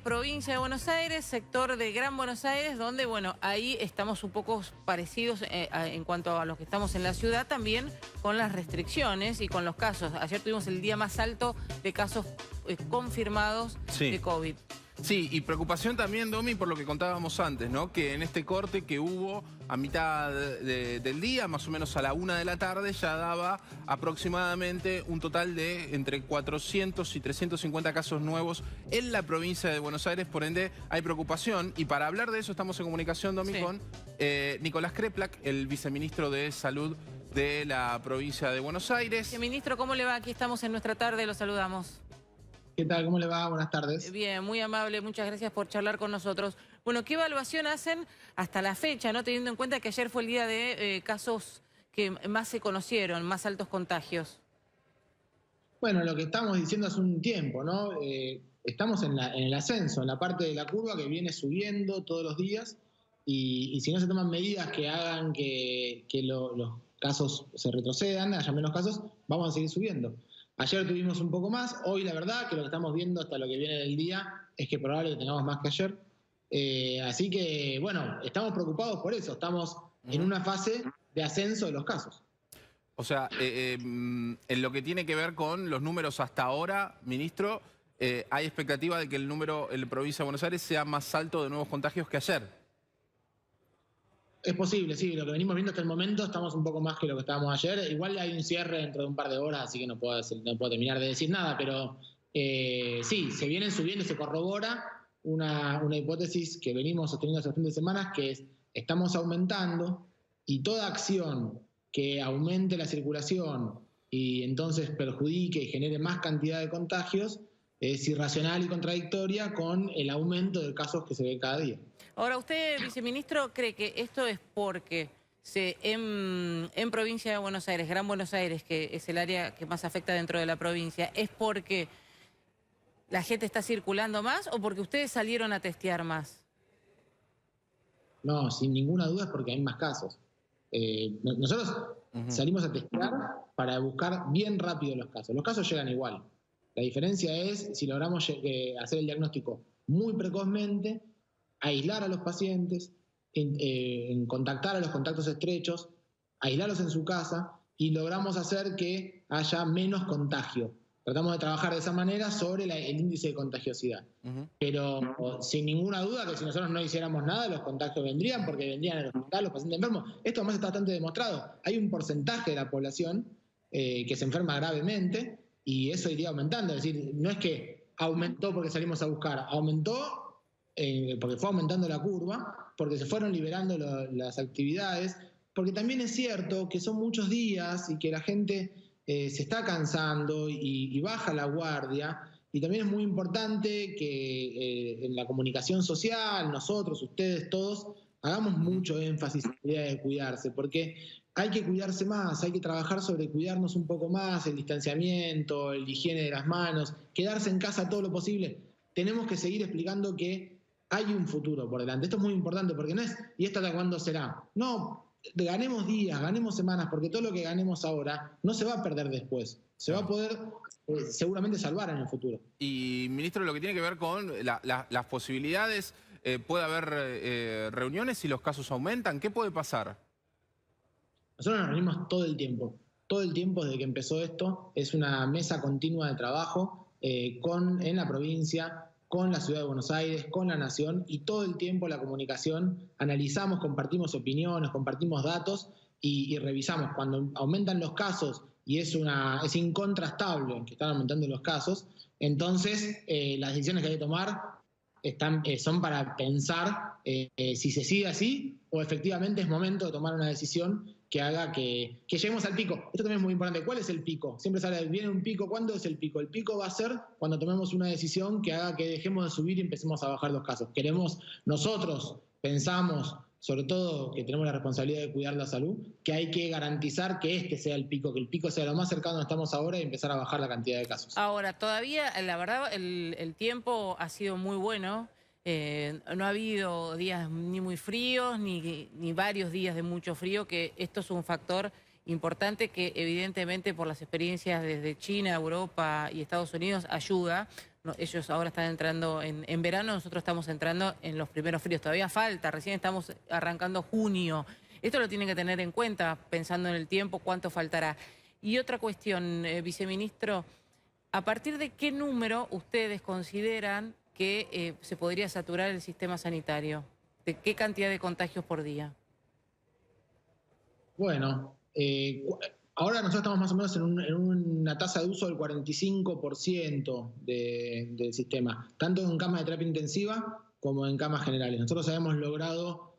provincia de Buenos Aires, sector de Gran Buenos Aires, donde, bueno, ahí estamos un poco parecidos en cuanto a los que estamos en la ciudad, también con las restricciones y con los casos. Ayer tuvimos el día más alto de casos confirmados de COVID. Sí, y preocupación también, Domi, por lo que contábamos antes, ¿no? Que en este corte que hubo a mitad del día, más o menos a la 1 de la tarde, ya daba aproximadamente un total de entre 400 y 350 casos nuevos en la provincia de Buenos Aires, por ende hay preocupación. Y para hablar de eso estamos en comunicación, Domi, con Nicolás Kreplak, el viceministro de Salud de la provincia de Buenos Aires. Viceministro, ¿cómo le va? Aquí estamos en nuestra tarde, lo saludamos. ¿Qué tal? ¿Cómo le va? Buenas tardes. Bien, muy amable, muchas gracias por charlar con nosotros. Bueno, ¿qué evaluación hacen hasta la fecha, no teniendo en cuenta que ayer fue el día de casos que más se conocieron, más altos contagios? Bueno, lo que estamos diciendo hace un tiempo, ¿no? Estamos en el ascenso, en la parte de la curva que viene subiendo todos los días y si no se toman medidas que hagan que los casos se retrocedan, haya menos casos, vamos a seguir subiendo. Ayer tuvimos un poco más, hoy la verdad que lo que estamos viendo hasta lo que viene del día es que probablemente tengamos más que ayer. Así que, bueno, estamos preocupados por eso, estamos en una fase de ascenso de los casos. O sea, en lo que tiene que ver con los números hasta ahora, ministro, hay expectativa de que el número en la provincia de Buenos Aires sea más alto de nuevos contagios que ayer. Es posible, sí, lo que venimos viendo hasta el momento estamos un poco más que lo que estábamos ayer. Igual hay un cierre dentro de un par de horas, así que no puedo terminar de decir nada, pero sí, se vienen subiendo, se corrobora una hipótesis que venimos sosteniendo hace bastantes semanas, que es, estamos aumentando y toda acción que aumente la circulación y entonces perjudique y genere más cantidad de contagios es irracional y contradictoria con el aumento de casos que se ve cada día. Ahora, ¿usted, viceministro, cree que esto es porque en provincia de Buenos Aires, Gran Buenos Aires, que es el área que más afecta dentro de la provincia, es porque la gente está circulando más o porque ustedes salieron a testear más? No, sin ninguna duda es porque hay más casos. Nosotros salimos a testear para buscar bien rápido los casos. Los casos llegan igual. La diferencia es si logramos hacer el diagnóstico muy precozmente, aislar a los pacientes, en contactar a los contactos estrechos, aislarlos en su casa y logramos hacer que haya menos contagio. Tratamos de trabajar de esa manera sobre el índice de contagiosidad. Pero sin ninguna duda que si nosotros no hiciéramos nada, los contagios vendrían porque vendrían al hospital los pacientes enfermos. Esto además está bastante demostrado. Hay un porcentaje de la población que se enferma gravemente y eso iría aumentando. Es decir, no es que aumentó porque salimos a buscar, aumentó porque fue aumentando la curva, porque se fueron liberando las actividades, porque también es cierto que son muchos días y que la gente se está cansando y baja la guardia, y también es muy importante que en la comunicación social, nosotros, ustedes, todos, hagamos mucho énfasis en la idea de cuidarse, porque hay que cuidarse más, hay que trabajar sobre cuidarnos un poco más, el distanciamiento, la higiene de las manos, quedarse en casa todo lo posible. Tenemos que seguir explicando que hay un futuro por delante. Esto es muy importante porque no es, ¿y esto hasta cuándo será? No, ganemos días, ganemos semanas, porque todo lo que ganemos ahora no se va a perder después. Se va a poder seguramente salvar en el futuro. Y, ministro, lo que tiene que ver con las posibilidades, ¿puede haber reuniones si los casos aumentan? ¿Qué puede pasar? Nosotros nos reunimos todo el tiempo desde que empezó esto. Es una mesa continua de trabajo en la provincia, con la ciudad de Buenos Aires, con la nación, y todo el tiempo la comunicación, analizamos, compartimos opiniones, compartimos datos y revisamos. Cuando aumentan los casos y es incontrastable que están aumentando los casos, entonces las decisiones que hay que tomar son para pensar si se sigue así o efectivamente es momento de tomar una decisión que haga que lleguemos al pico. Esto también es muy importante. ¿Cuál es el pico? Siempre se habla de, viene un pico. ¿Cuándo es el pico? El pico va a ser cuando tomemos una decisión que haga que dejemos de subir y empecemos a bajar los casos. Nosotros pensamos, sobre todo que tenemos la responsabilidad de cuidar la salud, que hay que garantizar que este sea el pico, que el pico sea lo más cercano donde estamos ahora y empezar a bajar la cantidad de casos. Ahora, todavía, la verdad, el tiempo ha sido muy bueno. No ha habido días ni muy fríos, ni varios días de mucho frío, que esto es un factor importante que evidentemente por las experiencias desde China, Europa y Estados Unidos ayuda, ellos ahora están entrando en verano, nosotros estamos entrando en los primeros fríos. Todavía falta, recién estamos arrancando junio. Esto lo tienen que tener en cuenta, pensando en el tiempo, cuánto faltará. Y otra cuestión, viceministro, ¿a partir de qué número ustedes consideran que se podría saturar el sistema sanitario? ¿De qué cantidad de contagios por día? Bueno, ahora nosotros estamos más o menos en una tasa de uso del 45% del sistema, tanto en camas de terapia intensiva como en camas generales. Nosotros habíamos logrado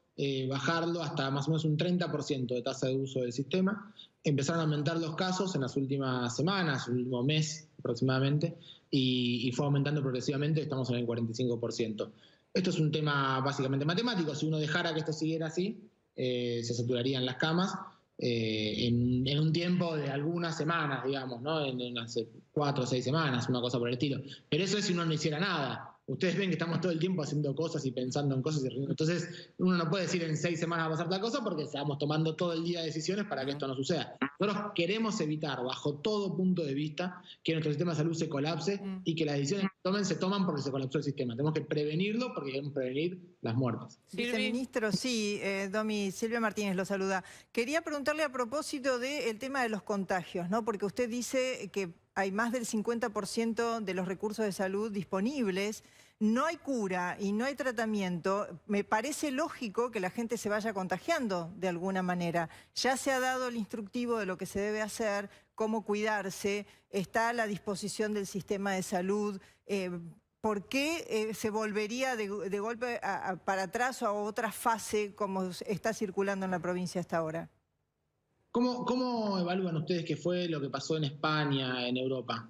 bajarlo hasta más o menos un 30% de tasa de uso del sistema. Empezaron a aumentar los casos en las últimas semanas, el último mes aproximadamente, y fue aumentando progresivamente, estamos en el 45%. Esto es un tema básicamente matemático. Si uno dejara que esto siguiera así, se saturarían las camas en un tiempo de algunas semanas, digamos, ¿no? En unas 4 o 6 semanas, una cosa por el estilo. Pero eso es si uno no hiciera nada. Ustedes ven que estamos todo el tiempo haciendo cosas y pensando en cosas. Entonces, uno no puede decir en 6 semanas va a pasar tal cosa porque estamos tomando todo el día decisiones para que esto no suceda. Nosotros queremos evitar, bajo todo punto de vista, que nuestro sistema de salud se colapse y que las decisiones que se toman porque se colapsó el sistema. Tenemos que prevenirlo porque queremos prevenir las muertes. Viceministro, sí, Domi, Silvia Martínez lo saluda. Quería preguntarle a propósito del tema de los contagios, ¿no? Porque usted dice que hay más del 50% de los recursos de salud disponibles, no hay cura y no hay tratamiento. Me parece lógico que la gente se vaya contagiando de alguna manera. Ya se ha dado el instructivo de lo que se debe hacer, cómo cuidarse, está a la disposición del sistema de salud. ¿Por qué se volvería de golpe para atrás o a otra fase como está circulando en la provincia hasta ahora? ¿Cómo evalúan ustedes qué fue lo que pasó en España, en Europa?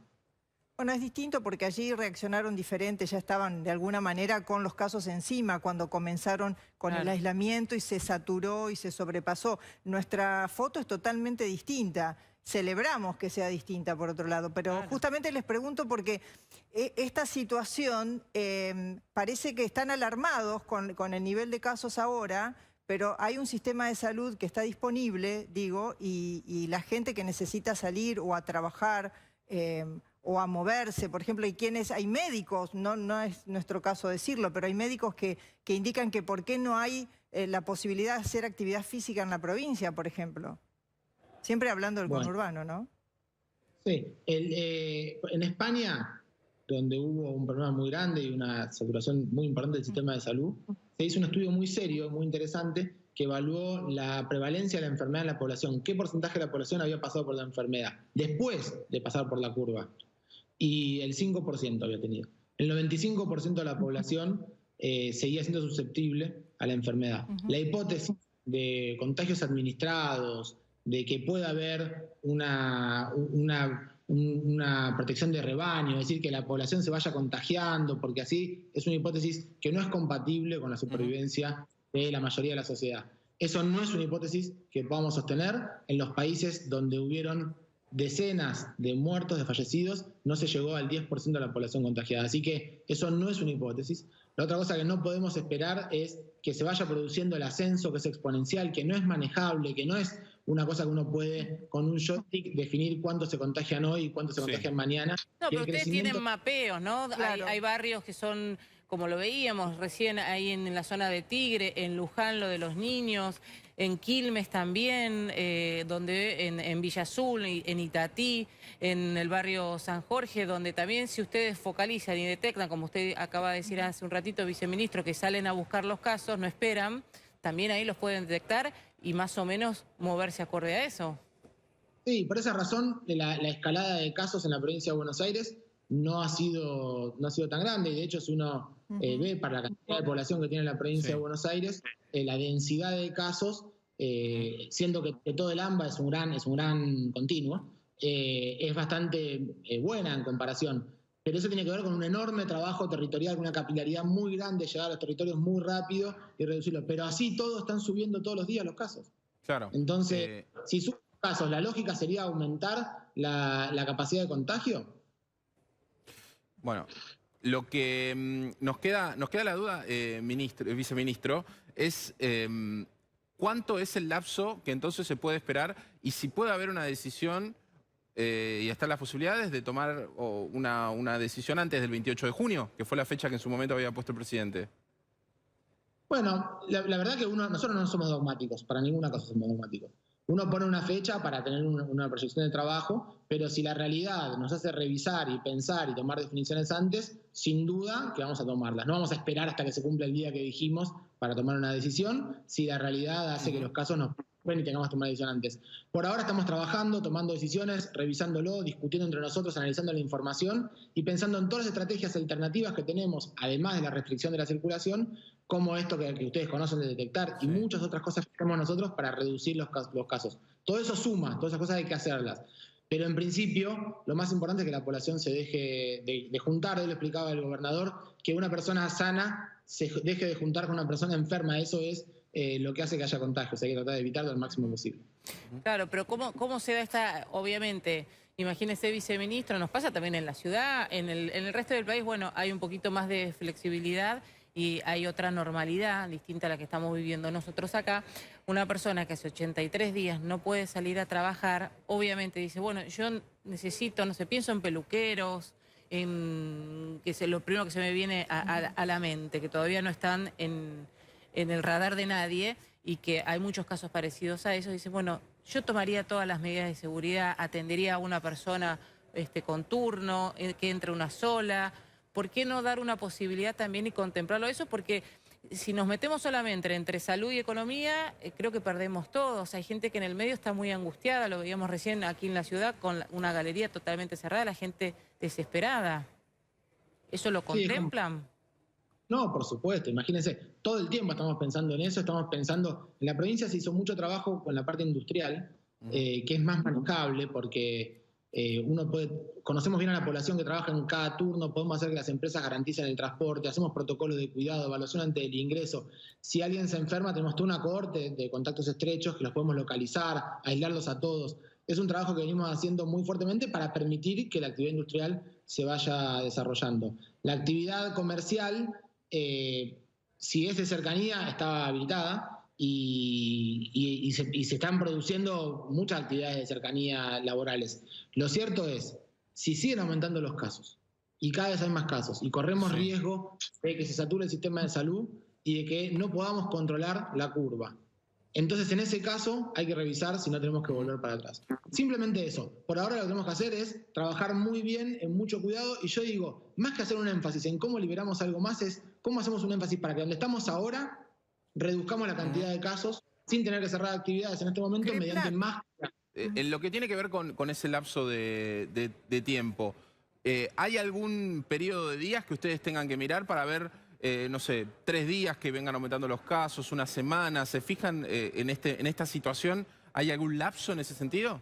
Bueno, es distinto porque allí reaccionaron diferente, ya estaban de alguna manera con los casos encima cuando comenzaron con el aislamiento y se saturó y se sobrepasó. Nuestra foto es totalmente distinta. Celebramos que sea distinta por otro lado, pero justamente les pregunto porque esta situación parece que están alarmados con el nivel de casos ahora, pero hay un sistema de salud que está disponible, digo, y la gente que necesita salir o a trabajar o a moverse, por ejemplo, hay médicos, no es nuestro caso decirlo, pero hay médicos que indican que por qué no hay la posibilidad de hacer actividad física en la provincia, por ejemplo. Siempre hablando del conurbano, ¿no? Sí, en España, donde hubo un problema muy grande y una saturación muy importante del sistema de salud, se hizo un estudio muy serio, muy interesante, que evaluó la prevalencia de la enfermedad en la población, qué porcentaje de la población había pasado por la enfermedad después de pasar por la curva. Y el 5% había tenido. El 95% de la población seguía siendo susceptible a la enfermedad. La hipótesis de contagios administrados, de que pueda haber una protección de rebaño, es decir, que la población se vaya contagiando, porque así es una hipótesis que no es compatible con la supervivencia de la mayoría de la sociedad. Eso no es una hipótesis que podamos sostener en los países donde hubieron decenas de muertos, de fallecidos, no se llegó al 10% de la población contagiada. Así que eso no es una hipótesis. La otra cosa que no podemos esperar es que se vaya produciendo el ascenso, que es exponencial, que no es manejable, que no es una cosa que uno puede con un joystick definir cuántos se contagian hoy y cuántos se contagian mañana. No, pero ustedes tienen mapeos, ¿no? Claro. Hay barrios que son, como lo veíamos recién ahí en la zona de Tigre, en Luján lo de los niños, en Quilmes también, en Villa Azul, en Itatí, en el barrio San Jorge, donde también si ustedes focalizan y detectan, como usted acaba de decir hace un ratito, viceministro, que salen a buscar los casos, no esperan, también ahí los pueden detectar y más o menos moverse acorde a eso. Sí, por esa razón la escalada de casos en la provincia de Buenos Aires no ha sido tan grande. Y de hecho, si uno ve para la cantidad de población que tiene la provincia de Buenos Aires, la densidad de casos, siendo que todo el AMBA es un gran continuo, es bastante buena en comparación. Pero eso tiene que ver con un enorme trabajo territorial, con una capilaridad muy grande, llegar a los territorios muy rápido y reducirlos. Pero así todos están subiendo todos los días los casos. Claro. Entonces, si suben los casos, ¿la lógica sería aumentar la capacidad de contagio? Bueno, lo que nos queda la duda, viceministro, es ¿cuánto es el lapso que entonces se puede esperar y si puede haber una decisión y están las posibilidades de tomar una decisión antes del 28 de junio, que fue la fecha que en su momento había puesto el presidente. Bueno, la verdad que nosotros no somos dogmáticos, para ninguna cosa somos dogmáticos. Uno pone una fecha para tener una proyección de trabajo, pero si la realidad nos hace revisar y pensar y tomar definiciones antes, sin duda que vamos a tomarlas. No vamos a esperar hasta que se cumpla el día que dijimos para tomar una decisión, si la realidad hace que los casos nos y tengamos que tomar decisión antes. Por ahora estamos trabajando, tomando decisiones, revisándolo, discutiendo entre nosotros, analizando la información y pensando en todas las estrategias alternativas que tenemos, además de la restricción de la circulación, como esto que ustedes conocen de detectar y muchas otras cosas que hacemos nosotros para reducir los casos. Todo eso suma, todas esas cosas hay que hacerlas. Pero en principio, lo más importante es que la población se deje de juntar. Él lo explicaba el gobernador, que una persona sana se deje de juntar con una persona enferma. Eso es lo que hace que haya contagios. Hay que tratar de evitarlo al máximo posible. Claro, pero ¿cómo se da esta, obviamente, imagínese viceministro, nos pasa también en la ciudad, en el resto del país, bueno, hay un poquito más de flexibilidad y hay otra normalidad distinta a la que estamos viviendo nosotros acá. Una persona que hace 83 días no puede salir a trabajar, obviamente dice, bueno, yo necesito, no sé, pienso en peluqueros, que es lo primero que se me viene a la mente, que todavía no están en el radar de nadie y que hay muchos casos parecidos a eso. Dice, bueno, yo tomaría todas las medidas de seguridad, atendería a una persona con turno, que entre una sola. ¿Por qué no dar una posibilidad también y contemplarlo eso? Porque si nos metemos solamente entre salud y economía, creo que perdemos todos. Hay gente que en el medio está muy angustiada, lo veíamos recién aquí en la ciudad con una galería totalmente cerrada, la gente desesperada. ¿Eso lo contemplan? Sí, no, por supuesto, imagínense, todo el tiempo estamos pensando en eso, estamos pensando, en la provincia se hizo mucho trabajo con la parte industrial, que es más manejable porque conocemos bien a la población que trabaja en cada turno, podemos hacer que las empresas garanticen el transporte, hacemos protocolos de cuidado, evaluación ante el ingreso. Si alguien se enferma, tenemos toda una cohorte de contactos estrechos que los podemos localizar, aislarlos a todos. Es un trabajo que venimos haciendo muy fuertemente para permitir que la actividad industrial se vaya desarrollando. La actividad comercial, si es de cercanía, está habilitada y se están produciendo muchas actividades de cercanía laborales. Lo cierto es, si siguen aumentando los casos y cada vez hay más casos y corremos riesgo de que se sature el sistema de salud y de que no podamos controlar la curva, entonces en ese caso hay que revisar si no tenemos que volver para atrás. Simplemente eso. Por ahora lo que tenemos que hacer es trabajar muy bien, en mucho cuidado, y yo digo, más que hacer un énfasis en cómo liberamos algo más, es cómo hacemos un énfasis para que donde estamos ahora reduzcamos la cantidad de casos sin tener que cerrar actividades en este momento mediante más. En lo que tiene que ver con ese lapso de tiempo, ¿hay algún periodo de días que ustedes tengan que mirar para ver, no sé, 3 días que vengan aumentando los casos, una semana? ¿Se fijan en esta situación? ¿Hay algún lapso en ese sentido?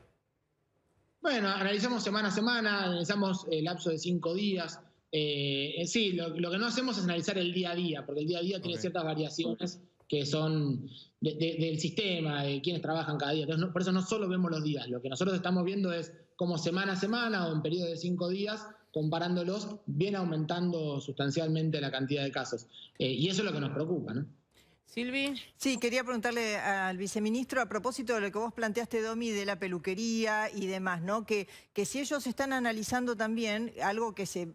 Bueno, analizamos semana a semana, analizamos el lapso de 5 días. Sí, lo que no hacemos es analizar el día a día, porque el día a día tiene ciertas variaciones que son del sistema, de quienes trabajan cada día. Entonces, por eso no solo vemos los días, lo que nosotros estamos viendo es como semana a semana o en periodo de 5 días, comparándolos, viene aumentando sustancialmente la cantidad de casos. Y eso es lo que nos preocupa, ¿no? Silvi. Sí, quería preguntarle al viceministro a propósito de lo que vos planteaste, Domi, de la peluquería y demás, ¿no? Que si ellos están analizando también algo que se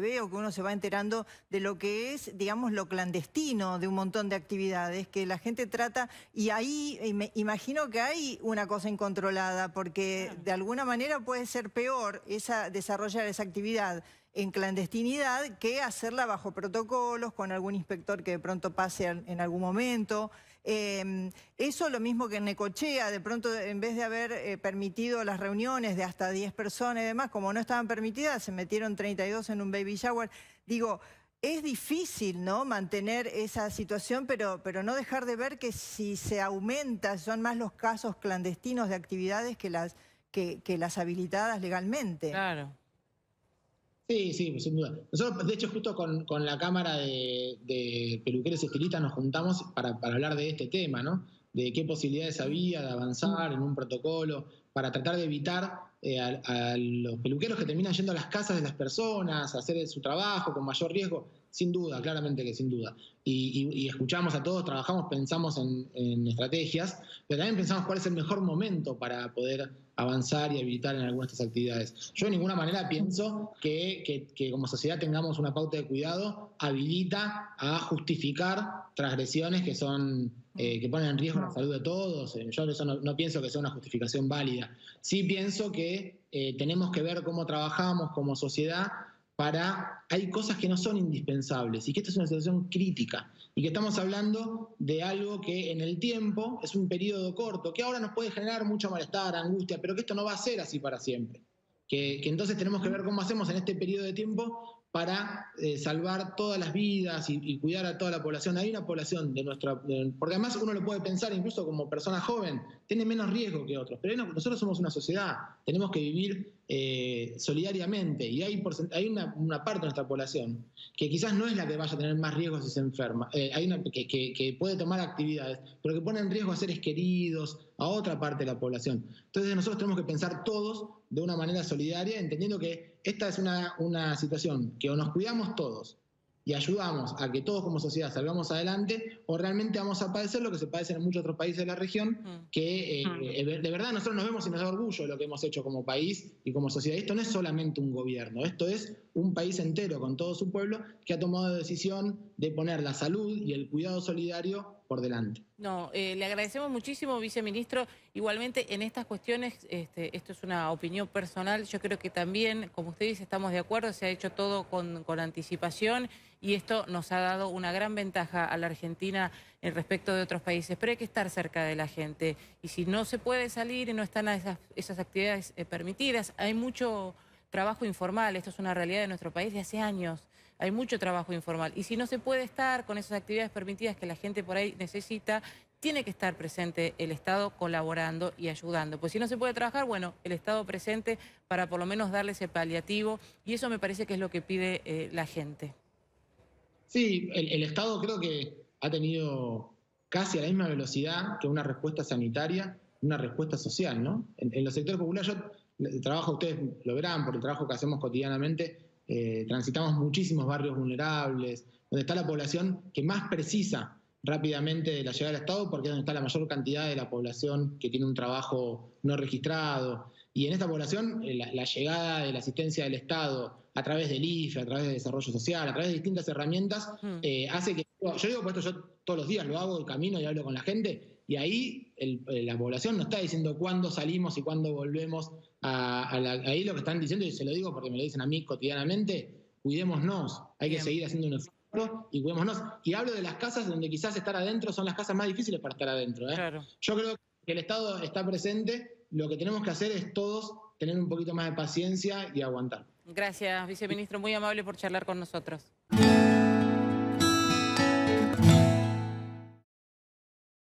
ve o que uno se va enterando de lo que es, digamos, lo clandestino de un montón de actividades que la gente trata, y ahí me imagino que hay una cosa incontrolada, porque de alguna manera puede ser peor desarrollar esa actividad en clandestinidad que hacerla bajo protocolos, con algún inspector que de pronto pase en algún momento. Eso lo mismo que en Necochea, de pronto en vez de haber permitido las reuniones de hasta 10 personas y demás, como no estaban permitidas, se metieron 32 en un baby shower. Digo, es difícil, ¿no?, mantener esa situación, pero no dejar de ver que si se aumenta, son más los casos clandestinos de actividades que las habilitadas legalmente. Claro. Sí, sin duda. Nosotros, de hecho, justo con la Cámara de Peluqueros y Estilistas nos juntamos para hablar de este tema, ¿no? de qué posibilidades había de avanzar en un protocolo para tratar de evitar a los peluqueros que terminan yendo a las casas de las personas, a hacer su trabajo con mayor riesgo. Sin duda, claramente que sin duda. Y escuchamos a todos, trabajamos, pensamos en estrategias, pero también pensamos cuál es el mejor momento para poder avanzar y habilitar en algunas de estas actividades. Yo de ninguna manera pienso que como sociedad tengamos una pauta de cuidado habilita a justificar transgresiones que son que ponen en riesgo la salud de todos. Yo eso no pienso que sea una justificación válida. Sí pienso que tenemos que ver cómo trabajamos como sociedad hay cosas que no son indispensables y que esta es una situación crítica y que estamos hablando de algo que en el tiempo es un periodo corto, que ahora nos puede generar mucho malestar, angustia, pero que esto no va a ser así para siempre. Que entonces tenemos que ver cómo hacemos en este periodo de tiempo para salvar todas las vidas y cuidar a toda la población. Hay una población porque además uno lo puede pensar incluso como persona joven, tiene menos riesgo que otros, pero nosotros somos una sociedad, tenemos que vivir solidariamente y hay una parte de nuestra población que quizás no es la que vaya a tener más riesgos si se enferma, hay una que puede tomar actividades, pero que pone en riesgo a seres queridos, a otra parte de la población. Entonces nosotros tenemos que pensar todos de una manera solidaria, entendiendo que esta es una situación que o nos cuidamos todos y ayudamos a que todos como sociedad salgamos adelante, o realmente vamos a padecer lo que se padece en muchos otros países de la región, que de verdad nosotros nos vemos y nos da orgullo de lo que hemos hecho como país y como sociedad. Esto no es solamente un gobierno, esto es un país entero con todo su pueblo que ha tomado la decisión de poner la salud y el cuidado solidario por delante. No, le agradecemos muchísimo, viceministro. Igualmente, en estas cuestiones, esto es una opinión personal, yo creo que también, como usted dice, estamos de acuerdo, se ha hecho todo con anticipación y esto nos ha dado una gran ventaja a la Argentina en respecto de otros países, pero hay que estar cerca de la gente y si no se puede salir y no están esas actividades permitidas, hay mucho trabajo informal, esto es una realidad de nuestro país de hace años. Hay mucho trabajo informal y si no se puede estar con esas actividades permitidas que la gente por ahí necesita, tiene que estar presente el Estado colaborando y ayudando. Pues si no se puede trabajar, bueno, el Estado presente para por lo menos darle ese paliativo y eso me parece que es lo que pide la gente. Sí, el Estado creo que ha tenido casi a la misma velocidad que una respuesta sanitaria, una respuesta social, ¿no? En los sectores populares, el trabajo, ustedes lo verán por el trabajo que hacemos cotidianamente, transitamos muchísimos barrios vulnerables, donde está la población que más precisa rápidamente de la llegada del Estado, porque es donde está la mayor cantidad de la población que tiene un trabajo no registrado. Y en esta población, la llegada de la asistencia del Estado a través del IFE, a través de desarrollo social, a través de distintas herramientas, hace que... Yo digo, pues esto yo todos los días lo hago, camino y hablo con la gente, y ahí la población no está diciendo cuándo salimos y cuándo volvemos ahí lo que están diciendo, y se lo digo porque me lo dicen a mí cotidianamente, cuidémonos, hay que seguir haciendo un esfuerzo y cuidémonos. Y hablo de las casas donde quizás estar adentro son las casas más difíciles para estar adentro. Claro. Yo creo que el Estado está presente, lo que tenemos que hacer es todos tener un poquito más de paciencia y aguantar. Gracias, viceministro, muy amable por charlar con nosotros.